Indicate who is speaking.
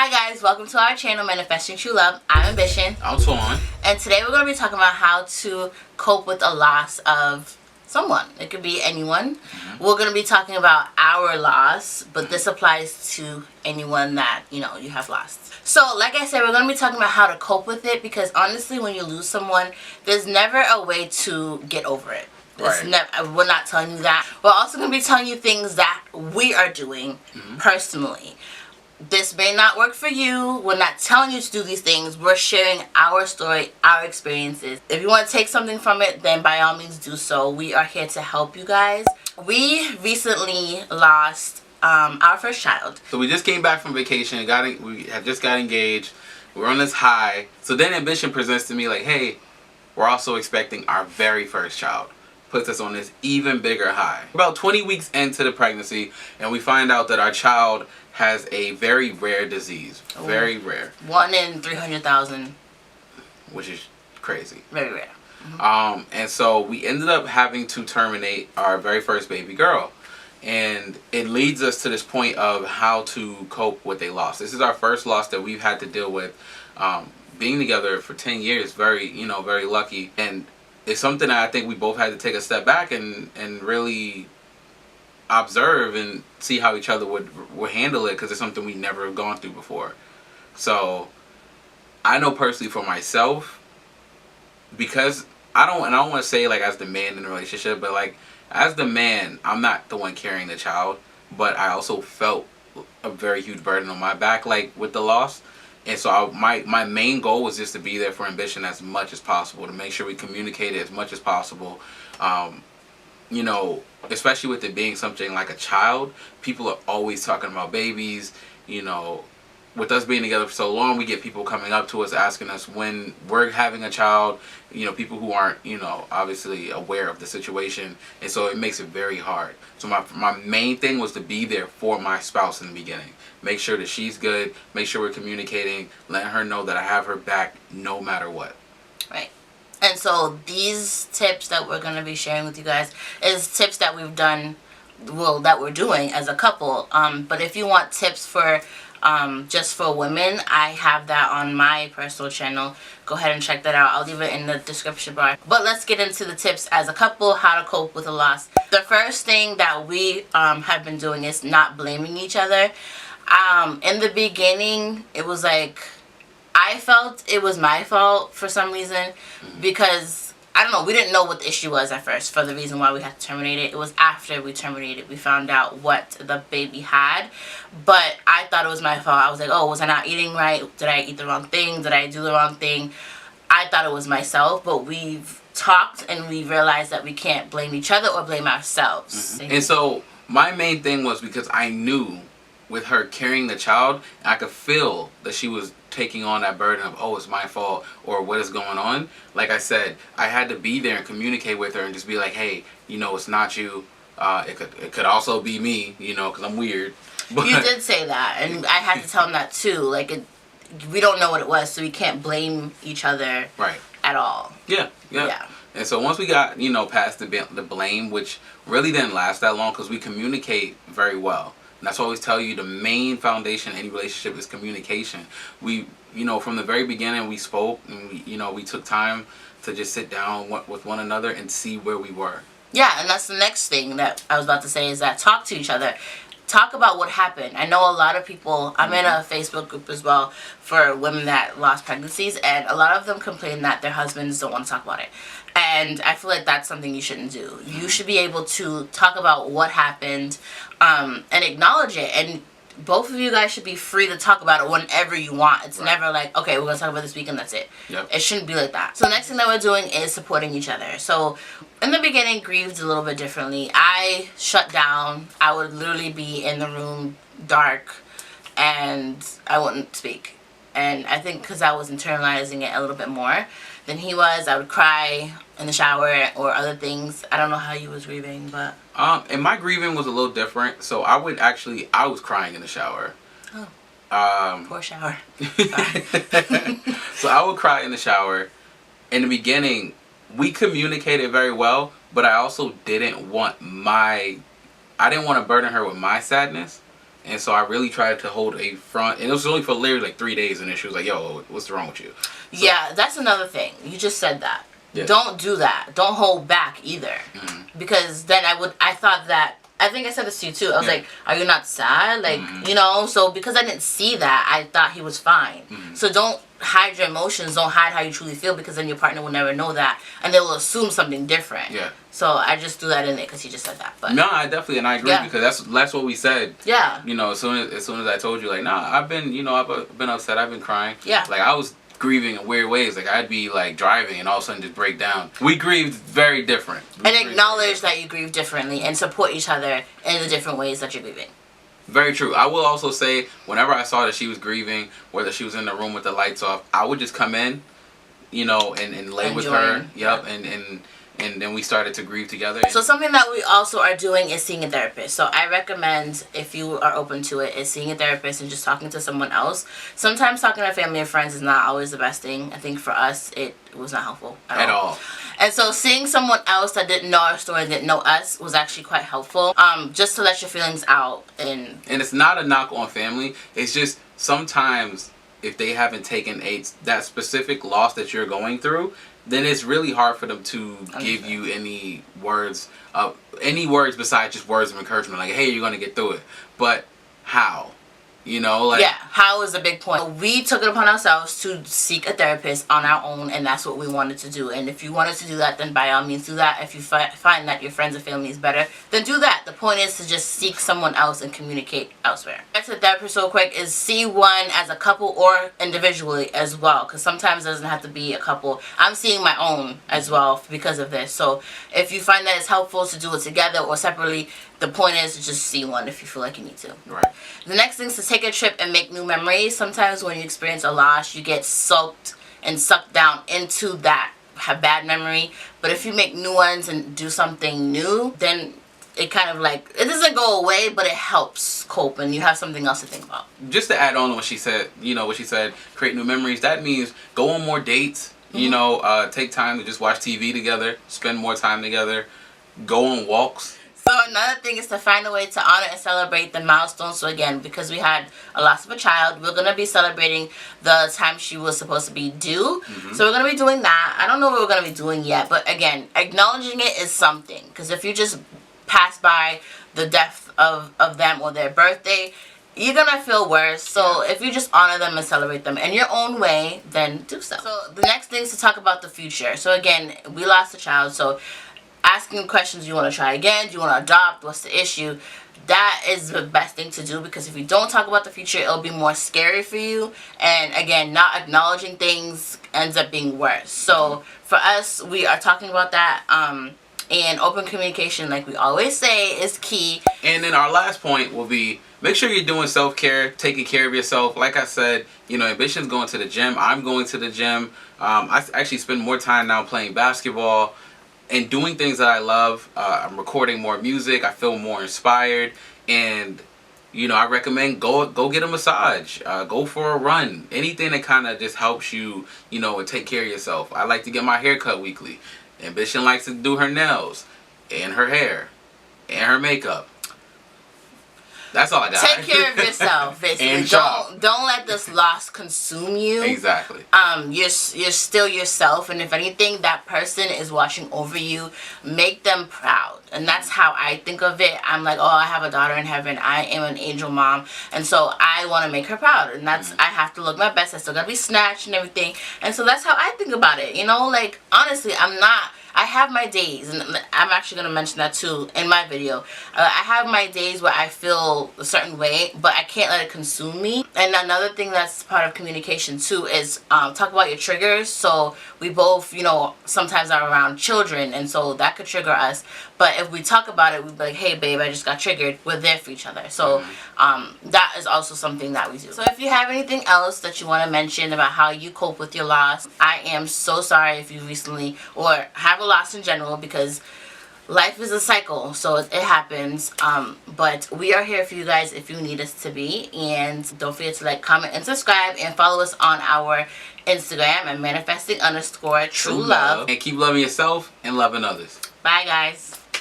Speaker 1: Hi guys, welcome to our channel, Manifesting True Love. I'm Ambition.
Speaker 2: I'm Swan.
Speaker 1: And today we're going to be talking about how to cope with the loss of someone. It could be anyone. We're going to be talking about our loss, but this applies to anyone that, you have lost. So, like I said, we're going to be talking about how to cope with it, because honestly, when you lose someone, there's never a way to get over it.
Speaker 2: Right.
Speaker 1: We're not telling you that. We're also going to be telling you things that we are doing personally. This may not work for you. We're not telling you to do these things. We're sharing our story, our experiences. If you want to take something from it, then by all means do so. We are here to help you guys. We recently lost our first child.
Speaker 2: So we just came back from vacation. We had just got engaged. We're on this high. So then Ambition presents to me like, hey, we're also expecting our very first child. Puts us on this even bigger high. About 20 weeks into the pregnancy, and we find out that our child has a very rare disease. Very rare.
Speaker 1: 1 in 300,000.
Speaker 2: Which is crazy.
Speaker 1: Very rare.
Speaker 2: And so we ended up having to terminate our very first baby girl. And it leads us to this point of how to cope with a loss. This is our first loss that we've had to deal with. Being together for 10 years, very lucky. And it's something that I think we both had to take a step back and really observe and see how each other would handle it, because it's something we never have gone through before. So I know personally for myself, because I don't want to say like as the man in the relationship, but like as the man, I'm not the one carrying the child, but I also felt a very huge burden on my back, like with the loss. And so my main goal was just to be there for Ambition as much as possible, to make sure we communicated as much as possible. Especially with it being something like a child, people are always talking about babies. With us being together for so long, we get people coming up to us asking us when we're having a child, people who aren't, obviously aware of the situation. And so it makes it very hard. So my main thing was to be there for my spouse in the beginning. Make sure that she's good, make sure we're communicating, letting her know that I have her back no matter what.
Speaker 1: Right. And so these tips that we're going to be sharing with you guys is tips that we've done, that we're doing as a couple. But if you want tips for just for women, I have that on my personal channel. Go ahead and check that out. I'll leave it in the description bar. But let's get into the tips as a couple, how to cope with a loss. The first thing that we have been doing is not blaming each other. In the beginning, it was like I felt it was my fault for some reason, because I don't know, we didn't know what the issue was at first for the reason why we had to terminate it. It was after we terminated we found out what the baby had. But I thought it was my fault. I was like, oh, was I not eating right? Did I eat the wrong thing? Did I do the wrong thing? I thought it was myself, but we've talked and we realized that we can't blame each other or blame ourselves.
Speaker 2: And so my main thing was because I knew with her carrying the child, I could feel that she was taking on that burden of, oh, it's my fault, or what is going on. Like I said, I had to be there and communicate with her and just be like, hey, it's not you. It could also be me, because I'm weird. But
Speaker 1: you did say that, and I had to tell him that too. Like, we don't know what it was, so we can't blame each other at all.
Speaker 2: Yeah. And so once we got, past the blame, which really didn't last that long, because we communicate very well. And that's why I always tell you, the main foundation in any relationship is communication. We, from the very beginning, we spoke and we took time to just sit down with one another and see where we were.
Speaker 1: Yeah, and that's the next thing that I was about to say, is that talk to each other. Talk about what happened. I know a lot of people, I'm in a Facebook group as well for women that lost pregnancies, and a lot of them complain that their husbands don't want to talk about it. And I feel like that's something you shouldn't do. You should be able to talk about what happened and acknowledge it. And both of you guys should be free to talk about it whenever you want. It's never like, okay, we're going to talk about this week and that's it.
Speaker 2: Yep.
Speaker 1: It shouldn't be like that. So the next thing that we're doing is supporting each other. So in the beginning, grieved a little bit differently. I shut down. I would literally be in the room, dark, and I wouldn't speak. And I think because I was internalizing it a little bit more than he was, I would cry in the shower or other things. I don't know how you was grieving, but
Speaker 2: and my grieving was a little different. So I was crying in the shower.
Speaker 1: Oh. Poor shower.
Speaker 2: So I would cry in the shower. In the beginning, we communicated very well, but I also didn't want to burden her with my sadness. And so I really tried to hold a front, and it was only for literally like 3 days, and then she was like, yo, what's wrong with you? So,
Speaker 1: yeah, that's another thing. You just said that.
Speaker 2: Yeah.
Speaker 1: Don't do that. Don't hold back either. Because then I thought that, I think I said this to you too. I was like, are you not sad? Like, you know, so because I didn't see that, I thought he was fine. So don't hide your emotions. Don't hide how you truly feel, because then your partner will never know that. And they will assume something different. Yeah. So I just threw that in there because he just said that. But
Speaker 2: no, I definitely, and I agree, because that's what we said.
Speaker 1: Yeah.
Speaker 2: You know, as soon as I told you, like, nah, I've been, you know, I've been upset. I've been crying.
Speaker 1: Yeah.
Speaker 2: Like, I was grieving in weird ways. Like, I'd be like driving and all of a sudden just break down. We grieved very different.
Speaker 1: And acknowledge that you grieve differently and support each other in the different ways that you're grieving.
Speaker 2: Very true. I will also say, whenever I saw that she was grieving, whether she was in the room with the lights off, I would just come in, you know, and lay with her. Yep. And then we started to grieve together.
Speaker 1: So something that we also are doing is seeing a therapist. So I recommend, if you are open to it, is seeing a therapist and just talking to someone else. Sometimes talking to family and friends is not always the best thing. I think for us, it was not helpful at all. And so seeing someone else that didn't know our story, didn't know us, was actually quite helpful. Just to let your feelings out. And
Speaker 2: it's not a knock on family. It's just sometimes if they haven't taken that specific loss that you're going through, then it's really hard for them to give you any words besides just words of encouragement, like, hey, you're going to get through it. But how? You know, like...
Speaker 1: Yeah, how is a big point. We took it upon ourselves to seek a therapist on our own, and that's what we wanted to do. And if you wanted to do that, then by all means do that. If you find that your friends and family is better, then do that. The point is to just seek someone else and communicate elsewhere. Back to the therapist real quick is see one as a couple or individually as well, because sometimes it doesn't have to be a couple. I'm seeing my own as well because of this. So if you find that it's helpful to do it together or separately, the point is to just see one if you feel like you need to.
Speaker 2: Right.
Speaker 1: The next thing is to take a trip and make new memories. Sometimes when you experience a loss, you get soaked and sucked down into that bad memory. But if you make new ones and do something new, then it kind of like, it doesn't go away, but it helps cope and you have something else to think about.
Speaker 2: Just to add on to what she said, create new memories. That means go on more dates, you know, take time to just watch TV together, spend more time together, go on walks.
Speaker 1: So another thing is to find a way to honor and celebrate the milestones. So again, because we had a loss of a child, we're going to be celebrating the time she was supposed to be due. So we're going to be doing that. I don't know what we're going to be doing yet, but again, acknowledging it is something. Because if you just pass by the death of them or their birthday, you're going to feel worse. So if you just honor them and celebrate them in your own way, then do so. So the next thing is to talk about the future. So again, we lost a child, so asking questions, you want to try again, do you want to adopt, what's the issue, that is the best thing to do, because if you don't talk about the future, it'll be more scary for you, and again, not acknowledging things ends up being worse. So for us, we are talking about that, and open communication, like we always say, is key. And
Speaker 2: then our last point will be, make sure you're doing self-care, taking care of yourself. Like I said, you know, Ambition's going to the gym, I'm going to the gym. I actually spend more time now playing basketball and doing things that I love. I'm recording more music. I feel more inspired. And, you know, I recommend go get a massage. Go for a run. Anything that kind of just helps you, you know, and take care of yourself. I like to get my hair cut weekly. Ambition likes to do her nails and her hair and her makeup. That's all I got.
Speaker 1: Take care of yourself, basically.
Speaker 2: And
Speaker 1: don't let this loss consume you.
Speaker 2: Exactly.
Speaker 1: You're still yourself, and if anything, that person is watching over you. Make them proud, and that's how I think of it. I'm like, oh, I have a daughter in heaven. I am an angel mom, and so I want to make her proud, and that's I have to look my best. I still gotta be snatched and everything, and so that's how I think about it. You know, like honestly, I have my days, and I'm actually going to mention that too in my video. I have my days where I feel a certain way, but I can't let it consume me. And another thing that's part of communication too is talk about your triggers. So we both, you know, sometimes are around children, and so that could trigger us. But if we talk about it, we'd be like, hey babe, I just got triggered. We're there for each other. So that is also something that we do. So if you have anything else that you want to mention about how you cope with your loss, I am so sorry if you recently or have a loss in general, because life is a cycle, so it happens. But we are here for you guys if you need us to be. And don't forget to like, comment, and subscribe, and follow us on our Instagram at manifesting_true love.
Speaker 2: And keep loving yourself and loving others.
Speaker 1: Bye guys.